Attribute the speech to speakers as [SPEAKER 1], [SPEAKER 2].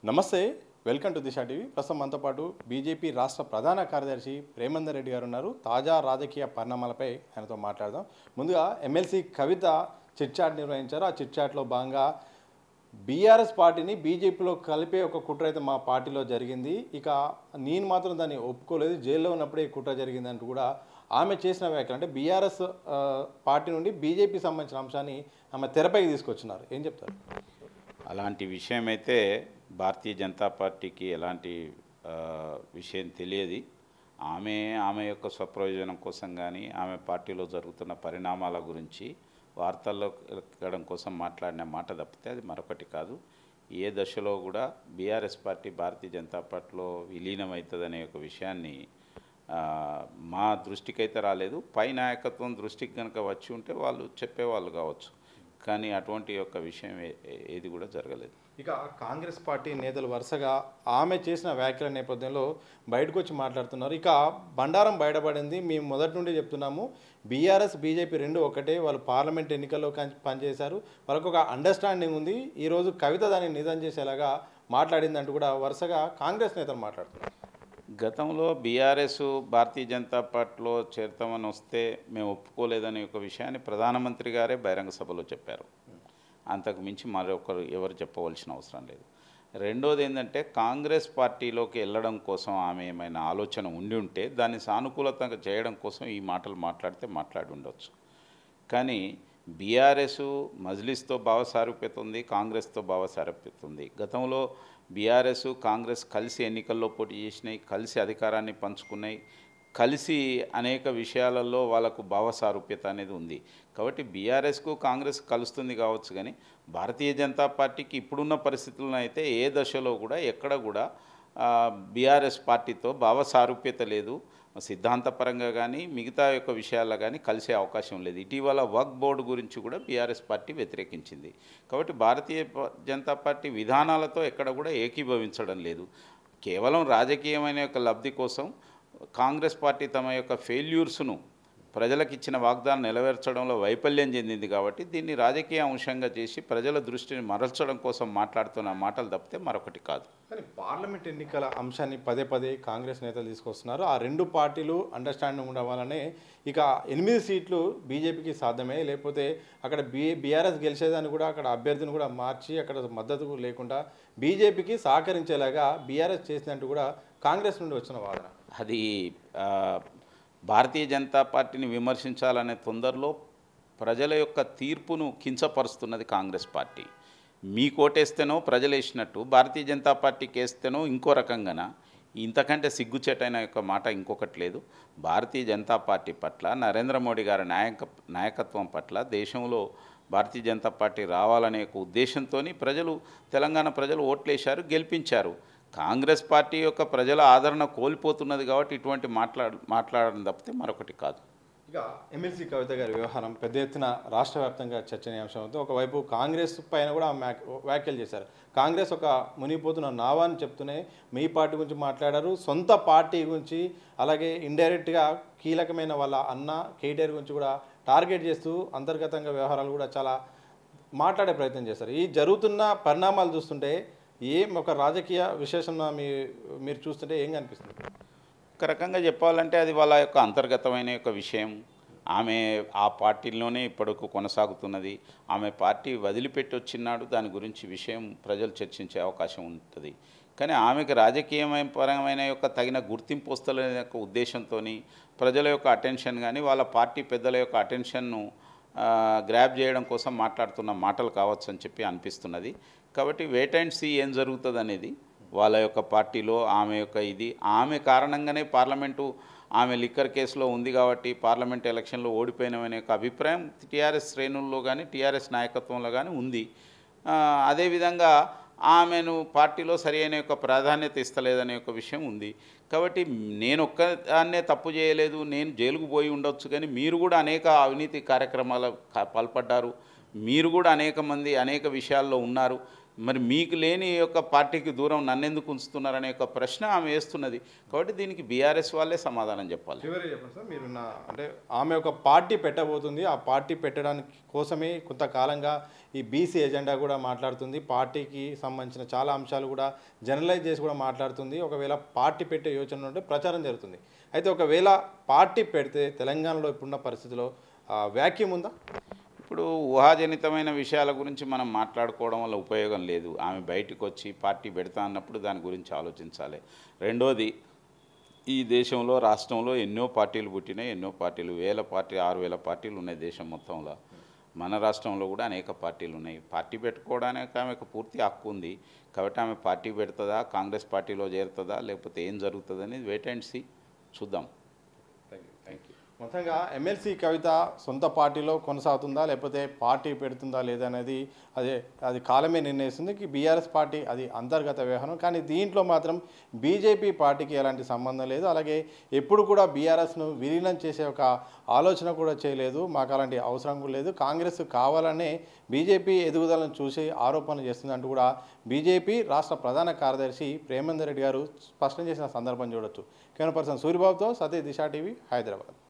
[SPEAKER 1] నమస్తే, welcome to Disha TV. ప్రస్తుతం మనతో పాటు బీజేపీ రాష్ట్ర ప్రధాన కార్యదర్శి ప్రేమందర్ రెడ్డి గారు ఉన్నారు. తాజా రాజకీయ పరిణామాలపై ఆయనతో మాట్లాడదాం. ముందుగా ఎమ్మెల్సీ కవిత చిట్చాట్ నిర్వహించారు. ఆ చిట్చాట్లో భాగంగా బీఆర్ఎస్ పార్టీని బీజేపీలో కలిపే ఒక కుట్ర అయితే మా పార్టీలో జరిగింది. ఇక నేను మాత్రం దాన్ని ఒప్పుకోలేదు, జైల్లో ఉన్నప్పుడే ఈ కుట్ర జరిగింది అంటూ కూడా ఆమె చేసిన వ్యాఖ్యలు, అంటే బీఆర్ఎస్ పార్టీ నుండి బీజేపీ సంబంధించిన అంశాన్ని ఆమె తెరపైకి తీసుకొచ్చినారు. ఏం చెప్తారు?
[SPEAKER 2] అలాంటి విషయం అయితే భారతీయ జనతా పార్టీకి ఎలాంటి విషయం తెలియదు. ఆమె యొక్క స్వప్రయోజనం కోసం కానీ ఆమె పార్టీలో జరుగుతున్న పరిణామాల గురించి వార్తల్లో ఎక్కడం కోసం మాట్లాడిన మాట తప్పితే అది మరొకటి కాదు. ఏ దశలో కూడా బీఆర్ఎస్ పార్టీ భారతీయ జనతా పార్టీలో విలీనమవుతుందనే ఒక విషయాన్ని మా దృష్టికి అయితే రాలేదు. పై నాయకత్వం దృష్టికి కనుక వచ్చి ఉంటే వాళ్ళు చెప్పేవాళ్ళు కావచ్చు, కానీ అటువంటి యొక్క విషయం ఏది కూడా జరగలేదు.
[SPEAKER 1] ఇక కాంగ్రెస్ పార్టీ నేతలు వరుసగా ఆమె చేసిన వ్యాఖ్యల నేపథ్యంలో బయటకు వచ్చి మాట్లాడుతున్నారు. ఇక బండారం బయటపడింది. మేము మొదటి నుండి చెప్తున్నాము, బీఆర్ఎస్ బీజేపీ రెండు ఒకటే. వాళ్ళు పార్లమెంట్ ఎన్నికల్లో పనిచేశారు, వాళ్ళకు ఒక అండర్స్టాండింగ్ ఉంది. ఈరోజు కవిత దాన్ని నిజం చేసేలాగా మాట్లాడిందంటూ కూడా వరుసగా కాంగ్రెస్ నేతలు మాట్లాడుతున్నారు.
[SPEAKER 2] గతంలో బీఆర్ఎస్ భారతీయ జనతా పార్టీలో చేరుతామని వస్తే మేము ఒప్పుకోలేదనే ఒక విషయాన్ని ప్రధానమంత్రి గారే బహిరంగ సభలో చెప్పారు. అంతకు మించి మరొకరు ఎవరు చెప్పవలసిన అవసరం లేదు. రెండోది ఏంటంటే, కాంగ్రెస్ పార్టీలోకి వెళ్ళడం కోసం ఆమె ఏమైనా ఆలోచన ఉండి ఉంటే దాన్ని సానుకూలతంగా చేయడం కోసం ఈ మాటలు మాట్లాడితే మాట్లాడి ఉండొచ్చు. కానీ బీఆర్ఎస్ మజ్లిస్తో భావసారూప్యత ఉంది, కాంగ్రెస్తో భావసారూప్యత ఉంది. గతంలో బీఆర్ఎస్ కాంగ్రెస్ కలిసి ఎన్నికల్లో పోటీ చేసినాయి, కలిసి అధికారాన్ని పంచుకున్నాయి, కలిసి అనేక విషయాలలో వాళ్ళకు భావసారూప్యత అనేది ఉంది. కాబట్టి బీఆర్ఎస్కు కాంగ్రెస్ కలుస్తుంది కావచ్చు, కానీ భారతీయ జనతా పార్టీకి ఇప్పుడున్న పరిస్థితుల్లో అయితే ఏ దశలో కూడా ఎక్కడ కూడా బీఆర్ఎస్ పార్టీతో భావసారూప్యత లేదు. సిద్ధాంతపరంగా కానీ మిగతా యొక్క విషయాల్లో కానీ కలిసే అవకాశం లేదు. ఇటీవల వక్ఫ్ బోర్డు గురించి కూడా బీఆర్ఎస్ పార్టీ వ్యతిరేకించింది. కాబట్టి భారతీయ జనతా పార్టీ విధానాలతో ఎక్కడ కూడా ఏకీభవించడం లేదు. కేవలం రాజకీయమైన యొక్క లబ్ధి కోసం కాంగ్రెస్ పార్టీ తమ యొక్క ఫెయిల్యూర్స్ను ప్రజలకు ఇచ్చిన వాగ్దానం నెరవేర్చడంలో వైఫల్యం చెందింది. కాబట్టి దీన్ని రాజకీయ అంశంగా చేసి ప్రజల దృష్టిని మరల్చడం కోసం మాట్లాడుతున్న మాటలు తప్పితే మరొకటి కాదు.
[SPEAKER 1] కానీ పార్లమెంట్ ఎన్నికల అంశాన్ని పదే పదే కాంగ్రెస్ నేతలు తీసుకొస్తున్నారు. ఆ రెండు పార్టీలు అండర్స్టాండింగ్ ఉండడం వల్లనే ఇక 8 సీట్లు బీజేపీకి సాధ్యమే. లేకపోతే అక్కడ బీఆర్ఎస్ గెలిచేదాన్ని కూడా అక్కడ అభ్యర్థిని కూడా మార్చి అక్కడ మద్దతు లేకుండా బీజేపీకి సహకరించేలాగా బీఆర్ఎస్ చేసినట్టు కూడా కాంగ్రెస్ నుండి వచ్చిన వాదన.
[SPEAKER 2] అది భారతీయ జనతా పార్టీని విమర్శించాలనే తొందరలో ప్రజల యొక్క తీర్పును కించపరుస్తున్నది కాంగ్రెస్ పార్టీ. మీ కోటేస్తేనో ప్రజలు వేసినట్టు, భారతీయ జనతా పార్టీకి వేస్తేనో ఇంకో రకంగాన. ఇంతకంటే సిగ్గుచేటైన యొక్క మాట ఇంకొకటి లేదు. భారతీయ జనతా పార్టీ పట్ల, నరేంద్ర మోడీ గారి నాయకత్వం పట్ల దేశంలో భారతీయ జనతా పార్టీ రావాలనే ఒక ఉద్దేశంతో ప్రజలు, తెలంగాణ ప్రజలు ఓట్లేశారు, గెలిపించారు. కాంగ్రెస్ పార్టీ యొక్క ప్రజల ఆదరణ కోల్పోతున్నది కాబట్టి ఇటువంటి మాట్లాడడం తప్పితే మరొకటి కాదు.
[SPEAKER 1] ఇక ఎమ్మెల్సీ కవిత గారి వ్యవహారం పెద్ద ఎత్తున రాష్ట్ర వ్యాప్తంగా చర్చనీయాంశం అవుతుంది. ఒకవైపు కాంగ్రెస్ పైన కూడా వ్యాఖ్యలు చేశారు. కాంగ్రెస్ ఒక మునిగిపోతున్న నావా అని చెప్తూనే మీ పార్టీ గురించి మాట్లాడారు, సొంత పార్టీ గురించి, అలాగే ఇండైరెక్ట్గా కీలకమైన వాళ్ళ అన్న కేటీఆర్ గురించి కూడా టార్గెట్ చేస్తూ అంతర్గతంగా వ్యవహారాలు కూడా చాలా మాట్లాడే ప్రయత్నం చేశారు. ఈ జరుగుతున్న పరిణామాలు చూస్తుంటే ఒక రాజకీయ విశేషణ మీరు చూస్తుంటే ఏం కనిపిస్తుంది?
[SPEAKER 2] ఒక రకంగా చెప్పాలంటే అది వాళ్ళ యొక్క అంతర్గతమైన యొక్క విషయం. ఆమె ఆ పార్టీలోనే ఇప్పటికు కొనసాగుతున్నది. ఆమె పార్టీ వదిలిపెట్టి వచ్చినాడు, దాని గురించి విషయం ప్రజలు చర్చించే అవకాశం ఉంటుంది. కానీ ఆమెకు రాజకీయమైన పరమైన యొక్క తగిన గుర్తింపు వస్తలేని యొక్క ఉద్దేశంతో ప్రజల యొక్క అటెన్షన్ కానీ వాళ్ళ పార్టీ పెద్దల యొక్క అటెన్షన్ను గ్రాబ్ చేయడం కోసం మాట్లాడుతున్న మాటలు కావచ్చు అని చెప్పి అనిపిస్తున్నది. కాబట్టి వెయిట్ అండ్ సీ ఏం జరుగుతుంది అనేది వాళ్ళ యొక్క పార్టీలో. ఆమె కారణంగానే పార్లమెంటు, ఆమె లిక్కర్ కేసులో ఉంది కాబట్టి పార్లమెంట్ ఎలక్షన్లో ఓడిపోయినమనే యొక్క అభిప్రాయం టీఆర్ఎస్ శ్రేణుల్లో కానీ టీఆర్ఎస్ నాయకత్వంలో కానీ ఉంది. అదేవిధంగా ఆమెను పార్టీలో సరైన యొక్క ప్రాధాన్యత ఇస్తలేదనే ఒక విషయం ఉంది. కాబట్టి నేను ఒక్కదాన్నే తప్పు చేయలేదు, నేను జైలుకు పోయి ఉండొచ్చు, కానీ మీరు కూడా అనేక అవినీతి కార్యక్రమాల పాల్పడ్డారు, మీరు కూడా అనేక మంది అనేక విషయాల్లో ఉన్నారు, మరి మీకు లేని యొక్క పార్టీకి దూరం నన్నెందుకు ఉంచుతున్నారనే ఒక ప్రశ్న ఆమె వేస్తున్నది. కాబట్టి దీనికి బీఆర్ఎస్ వాళ్ళే సమాధానం చెప్పాలి.
[SPEAKER 1] చివరి చెప్పండి సార్, మీరు అంటే ఆమె ఒక పార్టీ పెట్టబోతుంది, ఆ పార్టీ పెట్టడానికి కోసమే కొంతకాలంగా ఈ బీసీ ఎజెండా కూడా మాట్లాడుతుంది, పార్టీకి సంబంధించిన చాలా అంశాలు కూడా జనరలైజ్ చేసి కూడా మాట్లాడుతుంది. ఒకవేళ పార్టీ పెట్టే యోచన ఉంటే ప్రచారం జరుగుతుంది. అయితే ఒకవేళ పార్టీ పెడితే తెలంగాణలో ఇప్పుడున్న పరిస్థితిలో వ్యాక్యూమ్ ఉందా?
[SPEAKER 2] ఇప్పుడు ఊహాజనితమైన విషయాల గురించి మనం మాట్లాడుకోవడం వల్ల ఉపయోగం లేదు. ఆమె బయటకు వచ్చి పార్టీ పెడతా అన్నప్పుడు దాని గురించి ఆలోచించాలి. రెండోది, ఈ దేశంలో రాష్ట్రంలో ఎన్నో పార్టీలు పుట్టినాయి, ఎన్నో పార్టీలు, 6,000 పార్టీలు ఉన్నాయి దేశం మొత్తంలో. మన రాష్ట్రంలో కూడా అనేక పార్టీలు ఉన్నాయి. పార్టీ పెట్టుకోవడానికి ఆమెకు పూర్తి హక్కు ఉంది. కాబట్టి ఆమె పార్టీ పెడుతుందా, కాంగ్రెస్ పార్టీలో చేరుతుందా, లేకపోతే ఏం జరుగుతుంది అనేది వెయిట్ అండ్ సీ చూద్దాం.
[SPEAKER 1] Thank you. మొత్తంగా ఎమ్మెల్సీ కవిత సొంత పార్టీలో కొనసాగుతుందా లేకపోతే పార్టీ పెడుతుందా లేదనేది అది కాలమే నిర్ణయిస్తుంది. బీఆర్ఎస్ పార్టీ అది అంతర్గత వ్యవహారం. కానీ దీంట్లో మాత్రం బీజేపీ పార్టీకి ఎలాంటి సంబంధం లేదు. అలాగే ఎప్పుడు కూడా బీఆర్ఎస్ను విలీనం చేసే ఒక ఆలోచన కూడా చేయలేదు. మాకు అలాంటి అవసరం కూడా లేదు. కాంగ్రెస్ కావాలనే బీజేపీ ఎదుగుదలను చూసి ఆరోపణలు చేస్తుందంటూ కూడా బీజేపీ రాష్ట్ర ప్రధాన కార్యదర్శి ప్రేమేందర్ రెడ్డి గారు స్పష్టం చేసిన సందర్భం చూడొచ్చు. కెమెరా పర్సన్ సూర్యబాబుతో సతీష్, దిశ టీవీ, హైదరాబాద్.